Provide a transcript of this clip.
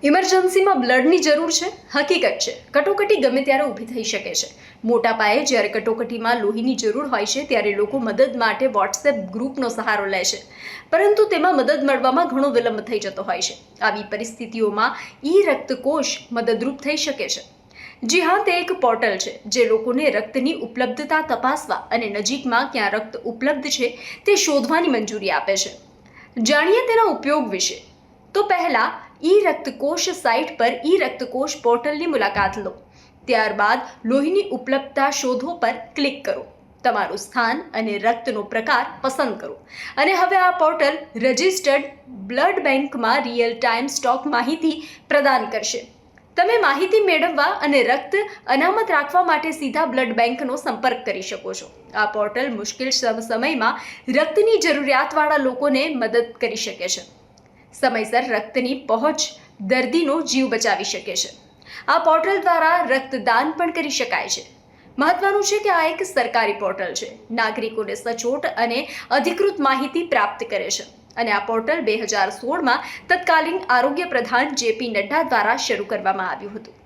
ઇમરજન્સીમાં બ્લડની જરૂર છે. હકીકત છે, કટોકટી ગમે ત્યારે ઊભી થઈ શકે છે. મોટા પાયે જ્યારે કટોકટીમાં લોહીની જરૂર હોય છે ત્યારે લોકો મદદ માટે વોટ્સએપ ગ્રુપનો સહારો લે છે, પરંતુ તેમાં મદદ મળવામાં ઘણો વિલંબ થઈ જતો હોય છે. આવી પરિસ્થિતિઓમાં રક્તકોષ મદદરૂપ થઈ શકે છે. જી હા, તે એક પોર્ટલ છે જે લોકોને રક્તની ઉપલબ્ધતા તપાસવા અને નજીકમાં ક્યાં રક્ત ઉપલબ્ધ છે તે શોધવાની મંજૂરી આપે છે. જાણીએ તેના ઉપયોગ વિશે. તો પહેલા રક્તકોષ સાઇટ પર રક્તકોષ પોર્ટલની મુલાકાત લો. ત્યારબાદ લોહીની ઉપલબ્ધતા શોધો પર ક્લિક કરો. તમારું સ્થાન અને રક્તનો પ્રકાર પસંદ કરો અને હવે આ પોર્ટલ રજિસ્ટર્ડ બ્લડ બેંકમાં રિયલ ટાઈમ સ્ટોક માહિતી પ્રદાન કરશે. તમે માહિતી મેળવવા અને રક્ત અનામત રાખવા માટે સીધા બ્લડ બેંકનો સંપર્ક કરી શકો છો. આ પોર્ટલ મુશ્કેલ સમયમાં રક્તની જરૂરિયાતવાળા લોકોને મદદ કરી શકે છે. સમયસર રક્તની પહોંચ દર્દીનો જીવ બચાવી શકે છે. આ પોર્ટલ દ્વારા રક્તદાન પણ કરી શકાય છે. મહત્વનું છે કે આ એક સરકારી પોર્ટલ છે. નાગરિકોને સચોટ અને અધિકૃત માહિતી પ્રાપ્ત કરે છે અને આ પોર્ટલ 2016માં તત્કાલીન આરોગ્ય પ્રધાન JP નડ્ડા દ્વારા શરૂ કરવામાં આવ્યું હતું.